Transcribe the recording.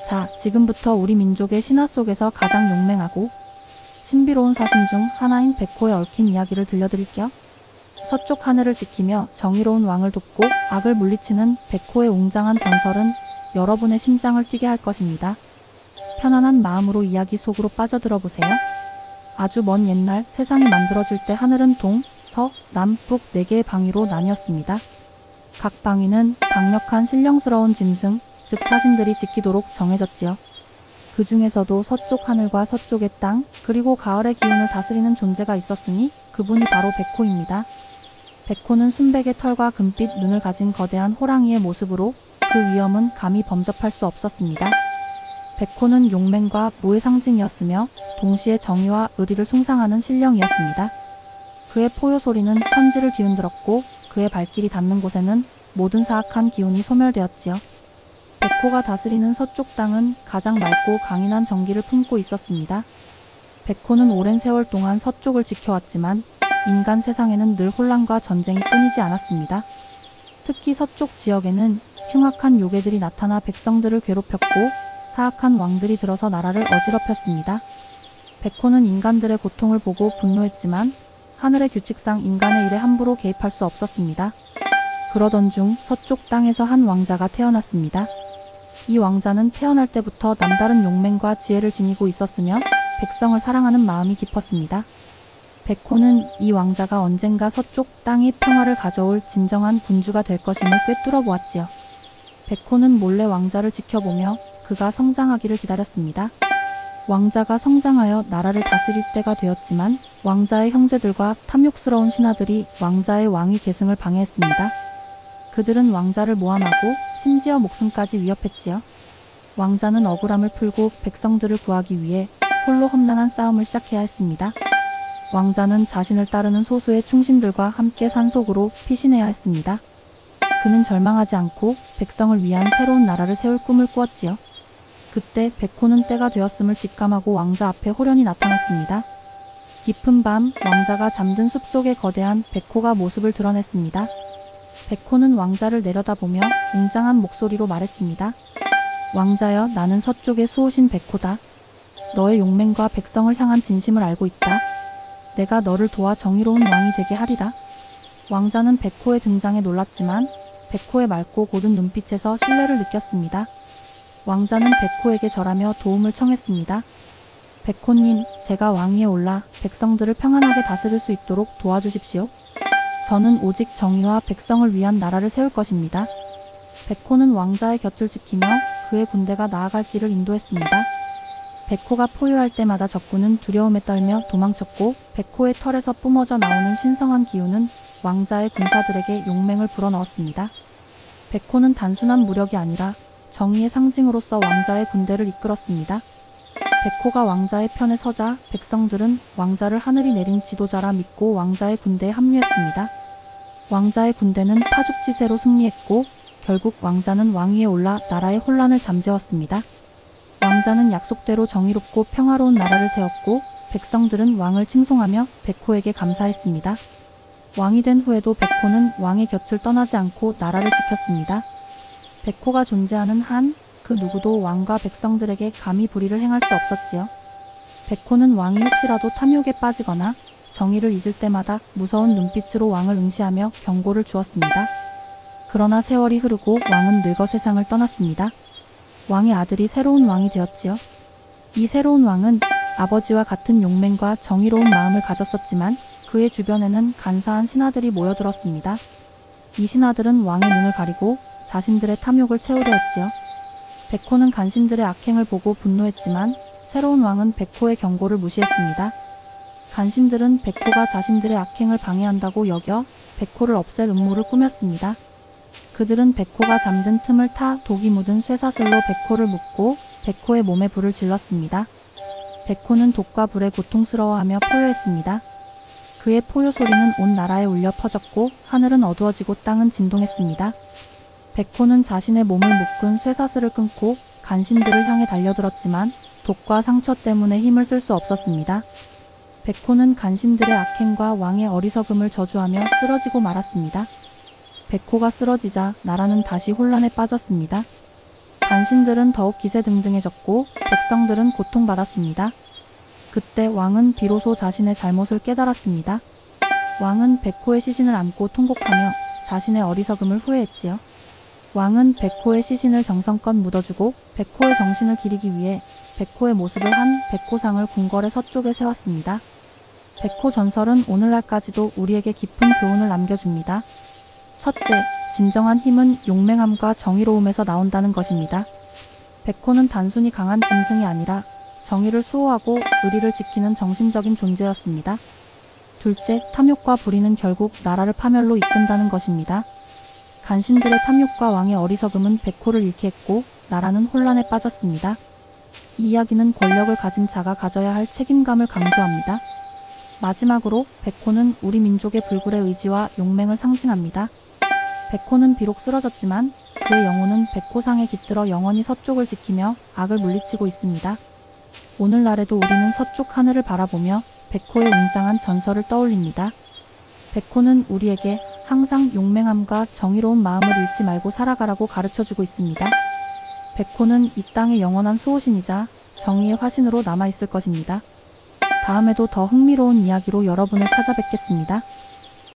자, 지금부터 우리 민족의 신화 속에서 가장 용맹하고 신비로운 사신 중 하나인 백호에 얽힌 이야기를 들려드릴게요. 서쪽 하늘을 지키며 정의로운 왕을 돕고 악을 물리치는 백호의 웅장한 전설은 여러분의 심장을 뛰게 할 것입니다. 편안한 마음으로 이야기 속으로 빠져들어 보세요. 아주 먼 옛날 세상이 만들어질 때 하늘은 동, 서, 남, 북 4개의 방위로 나뉘었습니다. 각 방위는 강력한 신령스러운 짐승, 즉 사신들이 지키도록 정해졌지요. 그 중에서도 서쪽 하늘과 서쪽의 땅, 그리고 가을의 기운을 다스리는 존재가 있었으니 그분이 바로 백호입니다. 백호는 순백의 털과 금빛 눈을 가진 거대한 호랑이의 모습으로 그 위엄은 감히 범접할 수 없었습니다. 백호는 용맹과 무의 상징이었으며 동시에 정의와 의리를 숭상하는 신령이었습니다. 그의 포효 소리는 천지를 뒤흔들었고 그의 발길이 닿는 곳에는 모든 사악한 기운이 소멸되었지요. 백호가 다스리는 서쪽 땅은 가장 맑고 강인한 정기를 품고 있었습니다. 백호는 오랜 세월 동안 서쪽을 지켜왔지만 인간 세상에는 늘 혼란과 전쟁이 끊이지 않았습니다. 특히 서쪽 지역에는 흉악한 요괴들이 나타나 백성들을 괴롭혔고 사악한 왕들이 들어서 나라를 어지럽혔습니다. 백호는 인간들의 고통을 보고 분노했지만 하늘의 규칙상 인간의 일에 함부로 개입할 수 없었습니다. 그러던 중 서쪽 땅에서 한 왕자가 태어났습니다. 이 왕자는 태어날 때부터 남다른 용맹과 지혜를 지니고 있었으며 백성을 사랑하는 마음이 깊었습니다. 백호는 이 왕자가 언젠가 서쪽 땅이 평화를 가져올 진정한 군주가 될 것임을 꿰뚫어 보았지요. 백호는 몰래 왕자를 지켜보며 그가 성장하기를 기다렸습니다. 왕자가 성장하여 나라를 다스릴 때가 되었지만 왕자의 형제들과 탐욕스러운 신하들이 왕자의 왕위 계승을 방해했습니다. 그들은 왕자를 모함하고 심지어 목숨까지 위협했지요. 왕자는 억울함을 풀고 백성들을 구하기 위해 홀로 험난한 싸움을 시작해야 했습니다. 왕자는 자신을 따르는 소수의 충신들과 함께 산속으로 피신해야 했습니다. 그는 절망하지 않고 백성을 위한 새로운 나라를 세울 꿈을 꾸었지요. 그때 백호는 때가 되었음을 직감하고 왕자 앞에 호련히 나타났습니다. 깊은 밤 왕자가 잠든 숲속의 거대한 백호가 모습을 드러냈습니다. 백호는 왕자를 내려다보며 웅장한 목소리로 말했습니다. 왕자여, 나는 서쪽의 수호신 백호다. 너의 용맹과 백성을 향한 진심을 알고 있다. 내가 너를 도와 정의로운 왕이 되게 하리라. 왕자는 백호의 등장에 놀랐지만 백호의 맑고 고든 눈빛에서 신뢰를 느꼈습니다. 왕자는 백호에게 절하며 도움을 청했습니다. 백호님, 제가 왕위에 올라 백성들을 평안하게 다스릴 수 있도록 도와주십시오. 저는 오직 정의와 백성을 위한 나라를 세울 것입니다. 백호는 왕자의 곁을 지키며 그의 군대가 나아갈 길을 인도했습니다. 백호가 포효할 때마다 적군은 두려움에 떨며 도망쳤고 백호의 털에서 뿜어져 나오는 신성한 기운은 왕자의 군사들에게 용맹을 불어넣었습니다. 백호는 단순한 무력이 아니라 정의의 상징으로서 왕자의 군대를 이끌었습니다. 백호가 왕자의 편에 서자 백성들은 왕자를 하늘이 내린 지도자라 믿고 왕자의 군대에 합류했습니다. 왕자의 군대는 파죽지세로 승리했고 결국 왕자는 왕위에 올라 나라의 혼란을 잠재웠습니다. 왕자는 약속대로 정의롭고 평화로운 나라를 세웠고 백성들은 왕을 칭송하며 백호에게 감사했습니다. 왕이 된 후에도 백호는 왕의 곁을 떠나지 않고 나라를 지켰습니다. 백호가 존재하는 한 그 누구도 왕과 백성들에게 감히 불의를 행할 수 없었지요. 백호는 왕이 혹시라도 탐욕에 빠지거나 정의를 잊을 때마다 무서운 눈빛으로 왕을 응시하며 경고를 주었습니다. 그러나 세월이 흐르고 왕은 늙어 세상을 떠났습니다. 왕의 아들이 새로운 왕이 되었지요. 이 새로운 왕은 아버지와 같은 용맹과 정의로운 마음을 가졌었지만 그의 주변에는 간사한 신하들이 모여들었습니다. 이 신하들은 왕의 눈을 가리고 자신들의 탐욕을 채우려 했지요. 백호는 간신들의 악행을 보고 분노했지만 새로운 왕은 백호의 경고를 무시했습니다. 간신들은 백호가 자신들의 악행을 방해한다고 여겨 백호를 없앨 음모를 꾸몄습니다. 그들은 백호가 잠든 틈을 타 독이 묻은 쇠사슬로 백호를 묶고 백호의 몸에 불을 질렀습니다. 백호는 독과 불에 고통스러워하며 포효했습니다. 그의 포효 소리는 온 나라에 울려 퍼졌고 하늘은 어두워지고 땅은 진동했습니다. 백호는 자신의 몸을 묶은 쇠사슬을 끊고 간신들을 향해 달려들었지만 독과 상처 때문에 힘을 쓸 수 없었습니다. 백호는 간신들의 악행과 왕의 어리석음을 저주하며 쓰러지고 말았습니다. 백호가 쓰러지자 나라는 다시 혼란에 빠졌습니다. 간신들은 더욱 기세등등해졌고 백성들은 고통받았습니다. 그때 왕은 비로소 자신의 잘못을 깨달았습니다. 왕은 백호의 시신을 안고 통곡하며 자신의 어리석음을 후회했지요. 왕은 백호의 시신을 정성껏 묻어주고 백호의 정신을 기리기 위해 백호의 모습을 한 백호상을 궁궐의 서쪽에 세웠습니다. 백호 전설은 오늘날까지도 우리에게 깊은 교훈을 남겨줍니다. 첫째, 진정한 힘은 용맹함과 정의로움에서 나온다는 것입니다. 백호는 단순히 강한 짐승이 아니라 정의를 수호하고 의리를 지키는 정신적인 존재였습니다. 둘째, 탐욕과 불의는 결국 나라를 파멸로 이끈다는 것입니다. 간신들의 탐욕과 왕의 어리석음은 백호를 잃게 했고 나라는 혼란에 빠졌습니다. 이 이야기는 권력을 가진 자가 가져야 할 책임감을 강조합니다. 마지막으로 백호는 우리 민족의 불굴의 의지와 용맹을 상징합니다. 백호는 비록 쓰러졌지만 그의 영혼은 백호상에 깃들어 영원히 서쪽을 지키며 악을 물리치고 있습니다. 오늘날에도 우리는 서쪽 하늘을 바라보며 백호의 웅장한 전설을 떠올립니다. 백호는 우리에게 항상 용맹함과 정의로운 마음을 잃지 말고 살아가라고 가르쳐주고 있습니다. 백호는 이 땅의 영원한 수호신이자 정의의 화신으로 남아있을 것입니다. 다음에도 더 흥미로운 이야기로 여러분을 찾아뵙겠습니다.